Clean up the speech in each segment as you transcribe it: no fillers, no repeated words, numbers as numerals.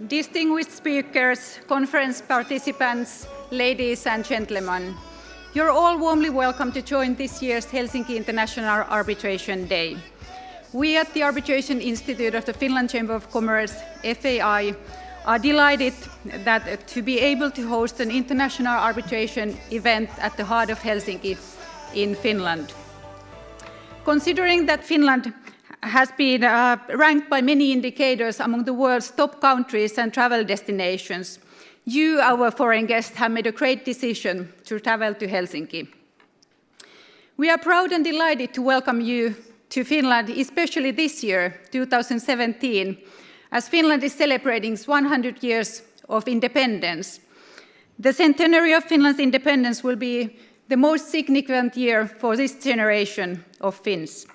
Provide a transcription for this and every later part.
distinguished speakers, conference participants, ladies and gentlemen, you're all warmly welcome to join this year's Helsinki International Arbitration Day. We at the Arbitration Institute of the Finland Chamber of Commerce, FAI, are delighted to be able to host an international arbitration event at the heart of Helsinki in Finland. Considering that Finland has been ranked by many indicators among the world's top countries and travel destinations, you, our foreign guests, have made a great decision to travel to Helsinki. We are proud and delighted to welcome you to Finland, especially this year, 2017, as Finland is celebrating its 100 years of independence. The centenary of Finland's independence will be the most significant year for this generation of Finns.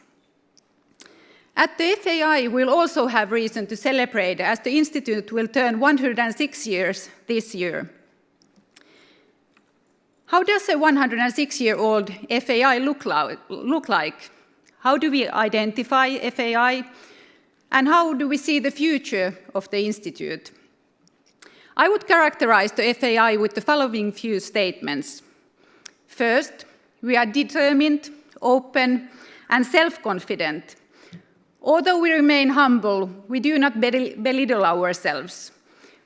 At the FAI, we'll also have reason to celebrate, as the Institute will turn 106 years this year. How does a 106-year-old FAI look like? How do we identify FAI? And how do we see the future of the Institute? I would characterize the FAI with the following few statements. First, we are determined, open, and self-confident. Although we remain humble, we do not belittle ourselves.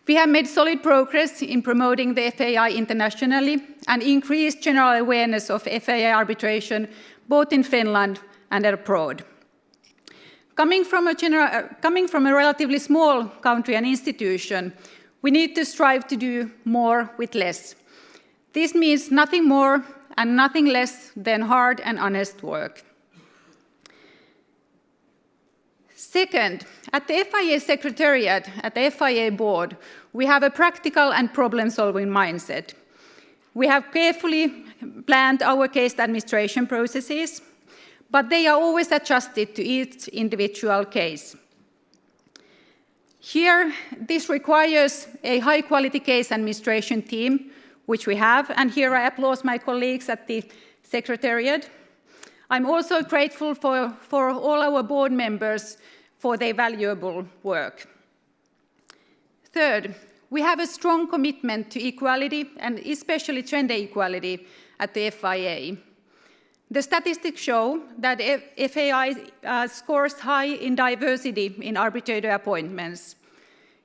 We have made solid progress in promoting the FAI internationally and increased general awareness of FAI arbitration both in Finland and abroad. Coming from a relatively small country and institution, we need to strive to do more with less. This means nothing more and nothing less than hard and honest work. Second, at the FIA Secretariat, at the FIA Board, we have a practical and problem-solving mindset. We have carefully planned our case administration processes, but they are always adjusted to each individual case. Here, this requires a high-quality case administration team, which we have, and here I applaud my colleagues at the Secretariat. I'm also grateful for all our board members for their valuable work. Third, we have a strong commitment to equality, and especially gender equality, at the FIA. The statistics show that FAI scores high in diversity in arbitrator appointments.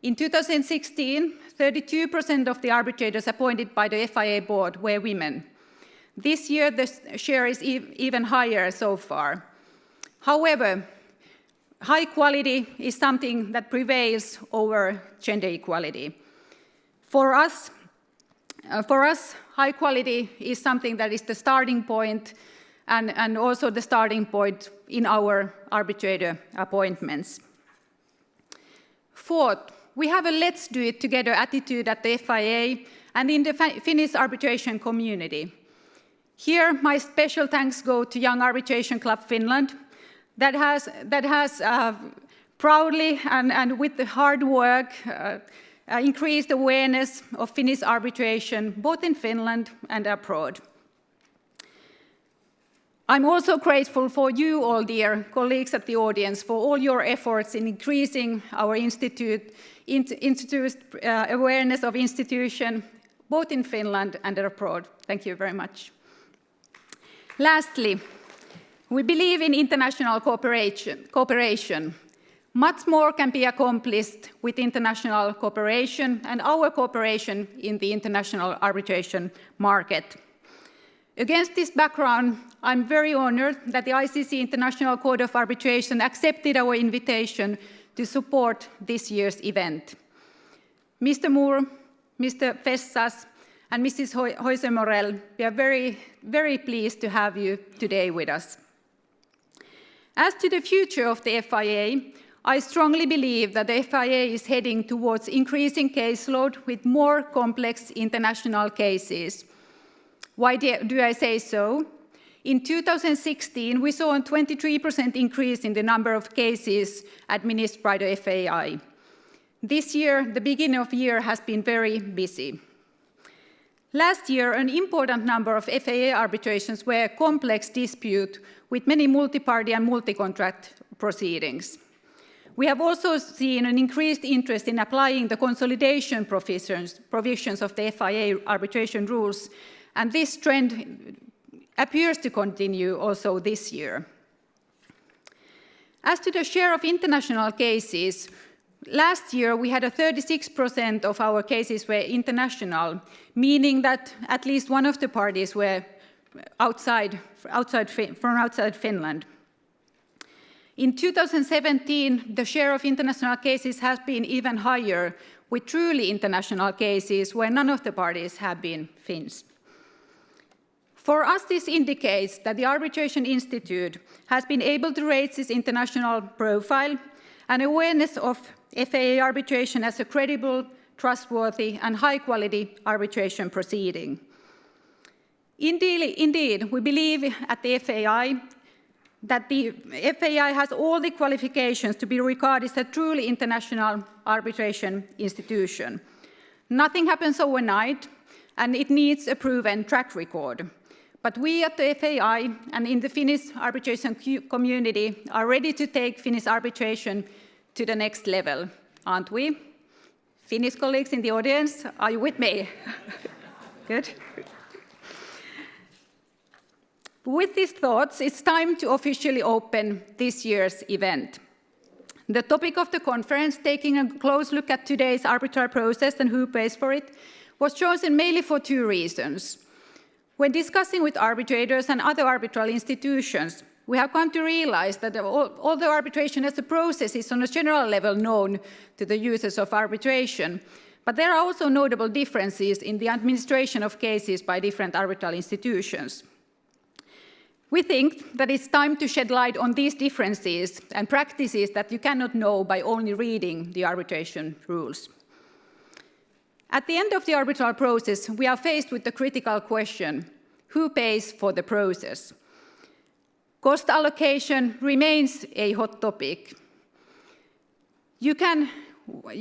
In 2016, 32% of the arbitrators appointed by the FIA board were women. This year, the share is even higher so far. However, high quality is something that prevails over gender equality. For us, high quality is something that is the starting point and also the starting point in our arbitrator appointments. Fourth, we have a let's do it together attitude at the FIA and in the Finnish arbitration community. Here, my special thanks go to Young Arbitration Club Finland, that has proudly and with the hard work increased awareness of Finnish arbitration, both in Finland and abroad. I'm also grateful for you all, dear colleagues at the audience, for all your efforts in increasing our institute's awareness of institution, both in Finland and abroad. Thank you very much. Lastly, we believe in international cooperation. Much more can be accomplished with international cooperation and our cooperation in the international arbitration market. Against this background, I'm very honored that the ICC International Court of Arbitration accepted our invitation to support this year's event. Mr. Moore, Mr. Fessas, and Mrs. Hoise-Morel, we are very, very pleased to have you today with us. As to the future of the FIA, I strongly believe that the FIA is heading towards increasing caseload with more complex international cases. Why do I say so? In 2016, we saw a 23% increase in the number of cases administered by the FAI. This year, the beginning of the year has been very busy. Last year, an important number of FAA arbitrations were complex disputes with many multi-party and multi-contract proceedings. We have also seen an increased interest in applying the consolidation provisions of the FIA arbitration rules, and this trend appears to continue also this year. As to the share of international cases, last year we had 36% of our cases were international, meaning that at least one of the parties were from outside Finland. In 2017, the share of international cases has been even higher, with truly international cases where none of the parties have been Finns. For us, this indicates that the Arbitration Institute has been able to raise its international profile and awareness of FAA arbitration as a credible, trustworthy, and high-quality arbitration proceeding. Indeed, we believe at the FAI that the FAI has all the qualifications to be regarded as a truly international arbitration institution. Nothing happens overnight, and it needs a proven track record. But we at the FAI and in the Finnish arbitration community are ready to take Finnish arbitration to the next level, aren't we? Finnish colleagues in the audience, are you with me? Good. With these thoughts, it's time to officially open this year's event. The topic of the conference, taking a close look at today's arbitral process and who pays for it, was chosen mainly for two reasons. When discussing with arbitrators and other arbitral institutions, we have come to realize that although arbitration as a process is on a general level known to the users of arbitration, but there are also notable differences in the administration of cases by different arbitral institutions. We think that it's time to shed light on these differences and practices that you cannot know by only reading the arbitration rules. At the end of the arbitral process, we are faced with the critical question, who pays for the process? Cost allocation remains a hot topic.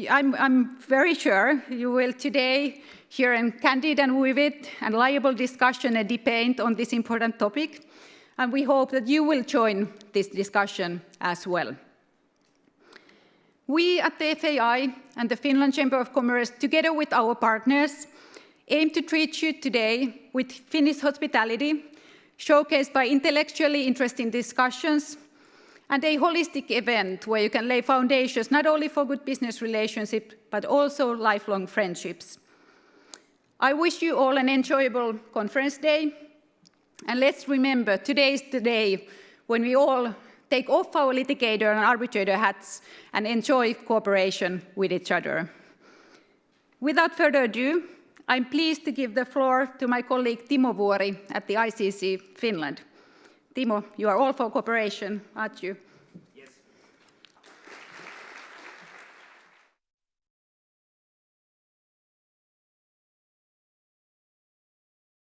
I'm very sure you will today hear a candid and vivid and liable discussion and debate on this important topic, and we hope that you will join this discussion as well. We at the FAI and the Finland Chamber of Commerce, together with our partners, aim to treat you today with Finnish hospitality, showcased by intellectually interesting discussions, and a holistic event where you can lay foundations not only for good business relationships, but also lifelong friendships. I wish you all an enjoyable conference day, and let's remember today is the day when we all take off our litigator and arbitrator hats and enjoy cooperation with each other. Without further ado, I'm pleased to give the floor to my colleague Timo Vuori at the ICC Finland. Timo, you are all for cooperation, aren't you?